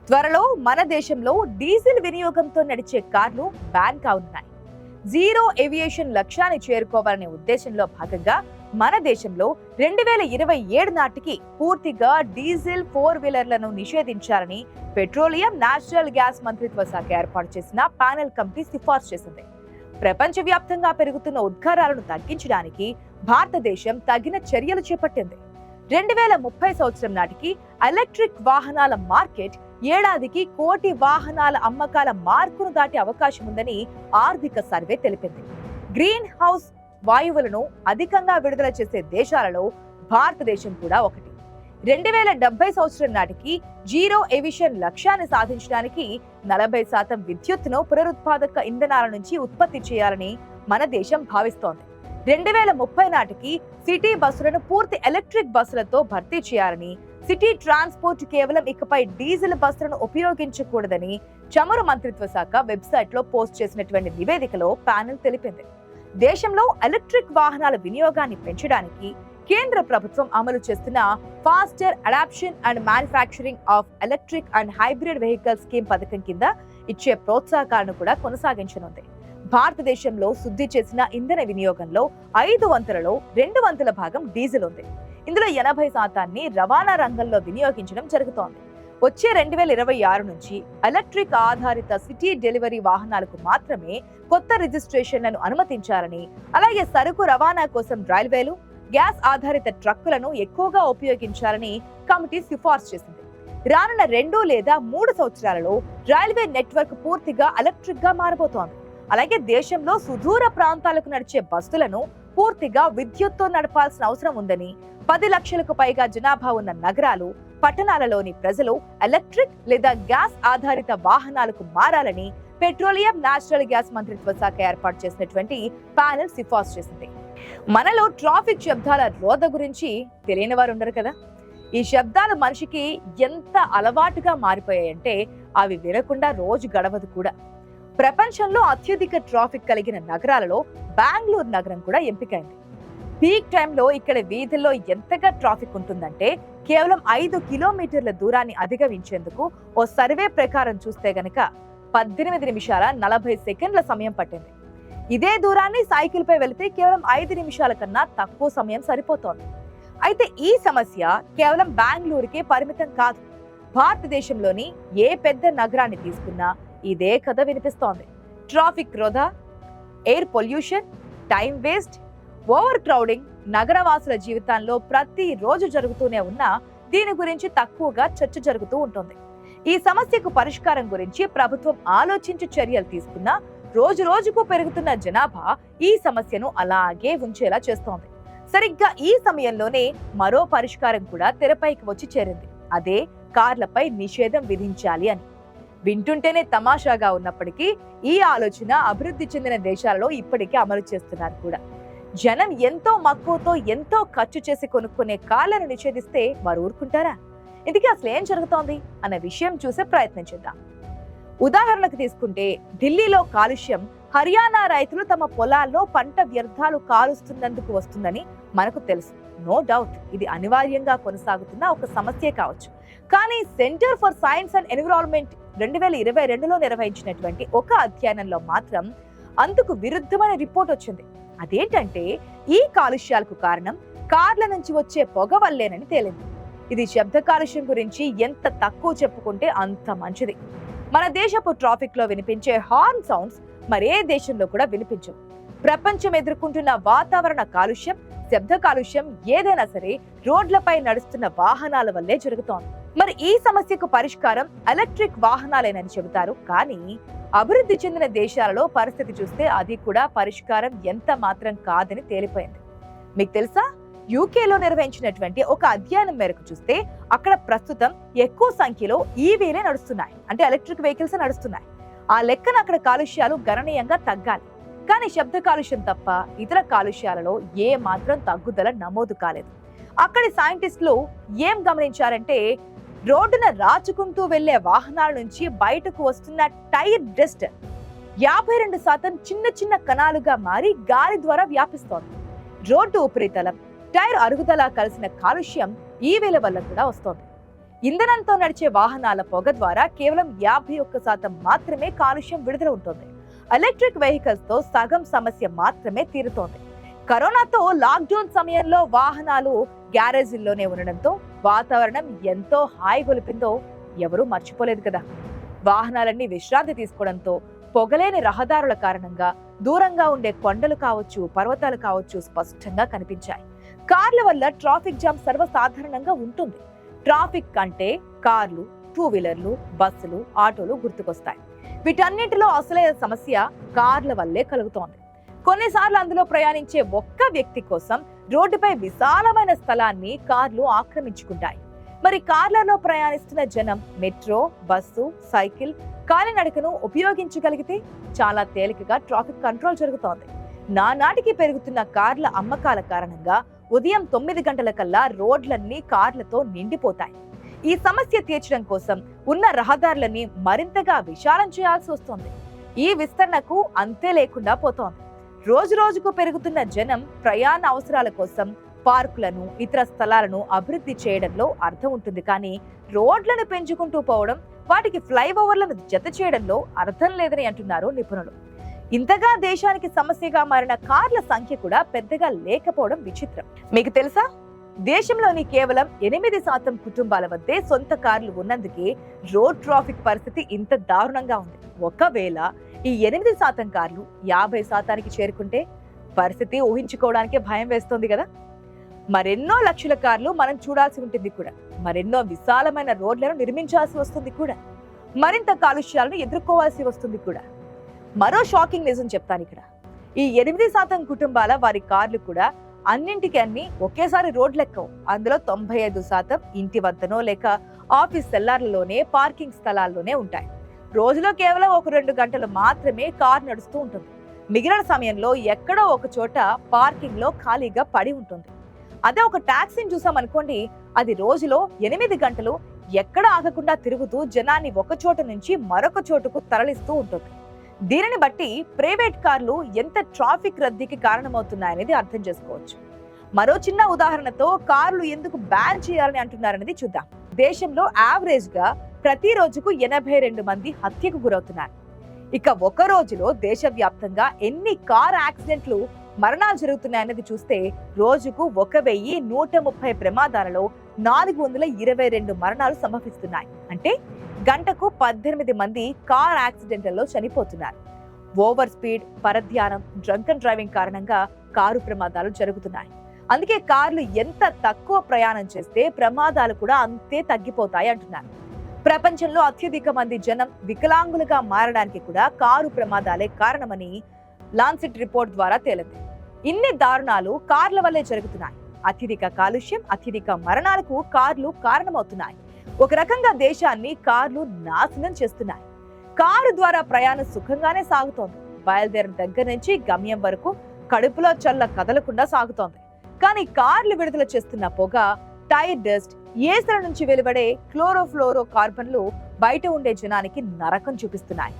త్వరలో మన దేశంలో డీజిల్ వినియోగంతో నడిచే కార్లు బ్యాన్ కానున్నాయి. జీరో ఏవియేషన్ లక్ష్యాన్ని చేరుకోవాలనే ఉద్దేశంలో భాగంగా మన దేశంలో 2027 నాటికి పూర్తిగా డీజిల్ 4-వీలర్లను నిషేధించాలని పెట్రోలియం నేచురల్ గ్యాస్ మంత్రిత్వ శాఖ ఏర్పాటు చేసిన ప్యానెల్ కమిటీ సిఫార్సు చేసింది. ప్రపంచవ్యాప్తంగా పెరుగుతున్న ఉద్గారాలను తగ్గించడానికి భారతదేశం తగిన చర్యలు చేపట్టింది. 2030 సంవత్సరం నాటికి ఎలక్ట్రిక్ వాహనాల మార్కెట్ ఏడాదికి 1 కోటి వాహనాల అమ్మకాల మార్కును దాటే అవకాశం ఉందని ఆర్థిక సర్వే తెలిపింది. గ్రీన్ హౌస్ వాయువులను అధికంగా విడుదల చేసే దేశాలలో భారతదేశం కూడా ఒకటి. 2070 సంవత్సరం నాటికి జీరో ఎమిషన్ లక్ష్యాన్ని సాధించడానికి 40% విద్యుత్తును పునరుత్పాదక ఇంధనాల నుంచి ఉత్పత్తి చేయాలని మన దేశం భావిస్తోంది. 2030 నాటికి సిటీ బస్సులను పూర్తి ఎలక్ట్రిక్ బస్సులతో భర్తీ చేయాలని, సిటీ ట్రాన్స్పోర్ట్ కేవలం ఇకపై డీజిల్ బస్సులను ఉపయోగించకూడదని చమురు మంత్రిత్వ శాఖ వెబ్సైట్ లో పోస్ట్ చేసినటువంటి నివేదికలో ప్యానెల్ తెలిపింది. దేశంలో ఎలక్ట్రిక్ వాహనాల వినియోగాన్ని పెంచడానికి కేంద్ర ప్రభుత్వం అమలు చేస్తున్న faster adoption and manufacturing of electric and hybrid vehicle scheme పథకం కింద ఇచ్చే ప్రోత్సాహకాలను కూడా కొనసాగించనుంది. భారతదేశంలో శుద్ధి చేసిన ఇంధన వినియోగంలో 5 వంతులలో 2 వంతుల భాగం డీజిల్ ఉంది. ఇందులో 80% రవాణా రంగంలో వినియోగించడం జరుగుతోంది. వచ్చే 2026 నుంచి ఎలక్ట్రిక్ ఆధారిత సిటీ డెలివరీ వాహనాలకు మాత్రమే కొత్త రిజిస్ట్రేషన్లను అనుమతించాలని, అలాగే సరుకు రవాణా కోసం రైల్వేలు, గ్యాస్ ఆధారిత ట్రక్కులను ఎక్కువగా ఉపయోగించాలని కమిటీ సిఫార్సు చేసింది. రానున్న 2 లేదా 3 సంవత్సరాలలో రైల్వే నెట్వర్క్ పూర్తిగా ఎలక్ట్రిక్ గా మారబోతోంది. అలాగే దేశంలో సుదూర ప్రాంతాలకు నడిచే బస్సులను పూర్తిగా విద్యుత్తో నడపాల్సిన అవసరం ఉందని, 10 లక్షలకు పైగా జనాభా ఉన్న నగరాలు, పట్టణాలలోని ప్రజలు ఎలక్ట్రిక్ లేదా గ్యాస్ ఆధారిత వాహనాలకు మారాలని పెట్రోలియం నేచురల్ గ్యాస్ మంత్రిత్వ శాఖ ఏర్పాటు చేసినటువంటి ప్యానెల్ సిఫార్సు చేసింది. మనలో ట్రాఫిక్ శబ్దాల రోధ గురించి తెలియని వారు ఉండరు కదా. ఈ శబ్దాలు మనిషికి ఎంత అలవాటుగా మారిపోయాయంటే అవి వినకుండా రోజు గడవదు కూడా. ప్రపంచంలో అత్యధిక ట్రాఫిక్ కలిగిన నగరాలలో బెంగళూరు నగరం కూడా ఎంపికైంది. పీక్ టైంలో ఇక్కడ వీధుల్లో ఎంతగా ట్రాఫిక్ ఉంటుందంటే కేవలం 5 కిలోమీటర్ల దూరాన్ని అధిగమించేందుకు ఓ సర్వే ప్రకారం చూస్తే గనక 18 నిమిషాల 40 సెకండ్ల సమయం పట్టింది. ఇదే దూరాన్ని సైకిల్ పై వెళితే కేవలం 5 నిమిషాల కన్నా తక్కువ సమయం సరిపోతోంది. అయితే ఈ సమస్య కేవలం బెంగళూరుకే పరిమితం కాదు. భారతదేశంలోని ఏ పెద్ద నగరాన్ని తీసుకున్నా ఇదే కథ వినిపిస్తోంది. ట్రాఫిక్ వృధా, air pollution, time waste, overcrowding నగరవాసుల జీవితాల్లో ప్రతి రోజు జరుగుతూనే ఉన్నా దీని గురించి తక్కువగా చర్చ జరుగుతూ ఉంటుంది. ఈ సమస్యకు పరిష్కారం గురించి ప్రభుత్వం ఆలోచించి చర్యలు తీసుకున్నా రోజు రోజుకు పెరుగుతున్న జనాభా ఈ సమస్యను అలాగే ఉంచేలా చేస్తోంది. సరిగ్గా ఈ సమయంలోనే మరో పరిష్కారం కూడా తెరపైకి వచ్చి చేరింది. అదే కార్లపై నిషేధం విధించాలి అని. వింటుంటేనే తమాషాగా ఉన్నప్పటికీ ఈ ఆలోచన అభివృద్ధి చెందిన దేశాలలో ఇప్పటికే అమలు చేస్తున్నారు కూడా. జనం ఎంతో మక్కువతో ఎంతో ఖర్చు చేసి కొనుక్కునే కార్లను నిషేధిస్తే వారు ఊరుకుంటారా? ఇందుకే అసలు ఏం జరుగుతోంది అన్న విషయం చూసే ప్రయత్నం చేద్దాం. ఉదాహరణకు తీసుకుంటే ఢిల్లీలో కాలుష్యం హర్యానా రైతులు తమ పొలాల్లో పంట వ్యర్థాలు కాలుస్తున్నందుకు వస్తుందని మనకు తెలుసు. నో డౌట్ ఇది అనివార్యంగా కొనసాగుతున్న ఒక సమస్య కావచ్చు. కానీ centre for science and environment 2022లో నిర్వహించినటువంటి ఒక అధ్యయనంలో మాత్రం అందుకు విరుద్ధమైన రిపోర్ట్ వచ్చింది. అదేంటంటే ఈ కాలుష్యాలకు కారణం కార్ల నుంచి వచ్చే పొగ వల్లేనని తేలింది. ఇది శబ్ద కాలుష్యం గురించి ఎంత తక్కువ చెప్పుకుంటే అంత మంచిది. మన దేశపు ట్రాఫిక్ లో వినిపించే హార్న్ సౌండ్స్ మరే దేశంలో కూడా వినిపించవు. ప్రపంచం ఎదుర్కొంటున్న వాతావరణ కాలుష్యం, శబ్ద కాలుష్యం ఏదైనా సరే రోడ్లపై నడుస్తున్న వాహనాల వల్లే జరుగుతోంది. మరి ఈ సమస్యకు పరిష్కారం ఎలక్ట్రిక్ వాహనాలేనని చెబుతారు. కానీ అభివృద్ధి చెందిన దేశాలలో పరిస్థితి చూస్తే అది కూడా పరిష్కారం ఎంత మాత్రం కాదని తేలిపోయింది. మీకు తెలుసా, యూకేలో నిర్వహించినటువంటి ఒక అధ్యయనం మేరకు చూస్తే అక్కడ ప్రస్తుతం ఎక్కువ సంఖ్యలో ఈవీలే నడుస్తున్నాయి, అంటే ఎలక్ట్రిక్ వెహికల్స్ నడుస్తున్నాయి. ఆ లెక్కన అక్కడ కాలుష్యాలు గణనీయంగా తగ్గాలి. కానీ శబ్ద కాలుష్యం తప్ప ఇతర కాలుష్యాలలో ఏ మాత్రం తగ్గుదల నమోదు కాలేదు. అక్కడి సైంటిస్టులు ఏం గమనించారంటే రోడ్డున రాచుకుంటూ వెళ్లే వాహనాల నుంచి బయటకు వస్తున్న టైర్ డస్ట్ 52% చిన్న చిన్న కణాలుగా మారి గాలి ద్వారా వ్యాపిస్తోంది. రోడ్డు ఉపరితలం, టైర్ అరుగుదల కలిసిన కాలుష్యం ఈవేల వల్ల కూడా వస్తోంది. ఇంధనంతో నడిచే వాహనాల పొగ ద్వారా కేవలం 51% మాత్రమే కాలుష్యం విడుదల ఉంటుంది. ఎలక్ట్రిక్ వెహికల్స్ తో సగం సమస్య మాత్రమే తీరుతోంది. కరోనాతో లాక్డౌన్ సమయంలో వాహనాలు గ్యారేజీల్లోనే ఉండడంతో వాతావరణం ఎంతో హాయిగొలిపిందో ఎవరూ మర్చిపోలేదు కదా. వాహనాలన్నీ విశ్రాంతి తీసుకోవడంతో పొగలేని రహదారుల కారణంగా దూరంగా ఉండే కొండలు కావచ్చు, పర్వతాలు కావచ్చు స్పష్టంగా కనిపించాయి. కార్ల వల్ల ట్రాఫిక్ జామ్ సర్వసాధారణంగా ఉంటుంది. ట్రాఫిక్ అంటే కార్లు, టూ వీలర్లు, బస్సులు, ఆటోలు గుర్తుకొస్తాయి. వీటన్నిటిలో అసలైన సమస్య కార్ల వల్లే కలుగుతోంది. కొన్నిసార్లు అందులో ప్రయాణించే ఒక్క వ్యక్తి కోసం రోడ్డుపై విశాలమైన స్థలాన్ని కార్లు ఆక్రమించుకుంటాయి. మరి కార్లలో ప్రయాణిస్తున్న జనం మెట్రో, బస్సు, సైకిల్, కాలినడకను ఉపయోగించగలిగితే చాలా తేలికగా ట్రాఫిక్ కంట్రోల్ జరుగుతోంది. నానాటికి పెరుగుతున్న కార్ల అమ్మకాల కారణంగా ఉదయం 9 గంటల కల్లా రోడ్లన్నీ కార్లతో నిండిపోతాయి. ఈ సమస్య తీర్చడం కోసం ఉన్న రహదారులని మరింతగా విశాలం చేయాల్సి వస్తోంది. ఈ విస్తరణకు అంతే లేకుండా పోతోంది. రోజు రోజుకు పెరుగుతున్న జనం ప్రయాణ అవసరాల కోసం పార్కులను, ఇతర స్థలాలను అభివృద్ధి చేయడంలో అర్థం ఉంటుంది. కానీ రోడ్లను పెంచుకుంటూ పోవడం, వాటికి ఫ్లైఓవర్లను జత చేయడంలో అర్థం లేదని అంటున్నారు నిపుణులు. ఇంతగా దేశానికి సమస్యగా మారిన కార్ల సంఖ్య కూడా పెద్దగా లేకపోవడం విచిత్రం. మీకు తెలుసా, దేశంలోని కేవలం 8% కుటుంబాల వద్దే సొంత కార్లు ఉన్నందుకే రోడ్ ట్రాఫిక్ పరిస్థితి ఇంత దారుణంగా ఉంది. ఒకవేళ ఈ 8% కార్లు 50%కి చేరుకుంటే పరిస్థితి ఊహించుకోవడానికే భయం వేస్తోంది కదా. మరెన్నో లక్షల కార్లు మనం చూడాల్సి ఉంటుంది కూడా. మరెన్నో విశాలమైన రోడ్లను నిర్మించాల్సి వస్తుంది కూడా. మరింత కాలుష్యాలను ఎదుర్కోవాల్సి వస్తుంది కూడా. మరో షాకింగ్ నిజం చెప్తాను ఇక్కడ. ఈ 8% కుటుంబాల వారి కార్లు కూడా అన్నింటికి అన్ని ఒకేసారి రోడ్లెక్కవు. అందులో 95% ఇంటి వద్దనో లేక ఆఫీస్ సెల్లార్లలోనే, పార్కింగ్ స్థలాల్లోనే ఉంటాయి. రోజులో కేవలం 1-2 గంటలు మాత్రమే కార్ నడుస్తూ ఉంటుంది. మిగిలిన సమయంలో ఎక్కడో ఒక చోట పార్కింగ్ లో ఖాళీగా పడి ఉంటుంది. అదే ఒక టాక్సీని చూసామనుకోండి, అది రోజులో 8 గంటలు ఎక్కడ ఆగకుండా తిరుగుతూ జనాన్ని ఒక చోటు నుంచి మరొక చోటుకు తరలిస్తూ ఉంటుంది. దీనిని బట్టి ప్రైవేట్ కార్లు ఎంత ట్రాఫిక్ రద్దీకి కారణమవుతున్నాయనేది అర్థం చేసుకోవచ్చు. మరో చిన్న ఉదాహరణతో కార్లు ఎందుకు బ్యాన్ చేయాలని అంటున్నారనేది చూద్దాం. దేశంలో యావరేజ్ గా ప్రతి రోజుకు 82 మంది హత్యకు గురవుతున్నారు. ఇక ఒక రోజులో దేశవ్యాప్తంగా ఎన్ని కార్ యాక్సిడెంట్లు, మరణాలు జరుగుతున్నాయనేది చూస్తే రోజుకు 1130 ప్రమాదాలలో 422 మరణాలు సంభవిస్తున్నాయి. అంటే గంటకు 18 మంది కార్ యాక్సిడెంట్లలో చనిపోతున్నారు. ఓవర్ స్పీడ్, పరధ్యానం, డ్రంకన్ డ్రైవింగ్ కారణంగా కారు ప్రమాదాలు జరుగుతున్నాయి. అందుకే కార్లు ఎంత తక్కువ ప్రయాణం చేస్తే ప్రమాదాలు కూడా అంతే తగ్గిపోతాయి అంటున్నారు. ప్రపంచంలో అత్యధిక మంది జనం వికలాంగులుగా మారడానికి కూడా కారు ప్రమాదాలే కారణమని లాన్సెట్ రిపోర్ట్ ద్వారా తేలింది. ఇన్ని దారుణాలు కార్ల వల్లే జరుగుతున్నాయి. అత్యధిక కాలుష్యం, అత్యధిక మరణాలకు కార్లు కారణమవుతున్నాయి. ఒక రకంగా దేశాన్ని కార్లు నాశనం చేస్తున్నాయి. కారు ద్వారా ప్రయాణం సుఖంగానే సాగుతోంది. బయలుదేరిన దగ్గర నుంచి గమ్యం వరకు కడుపులో చల్ల కదలకుండా సాగుతోంది. కానీ కార్లు విడుదల చేస్తున్న పొగ, టైర్ డస్ట్, ఏసల నుంచి వెలువడే క్లోరోఫ్లోరో కార్బన్లు బయట ఉండే జనానికి నరకం చూపిస్తున్నాయి.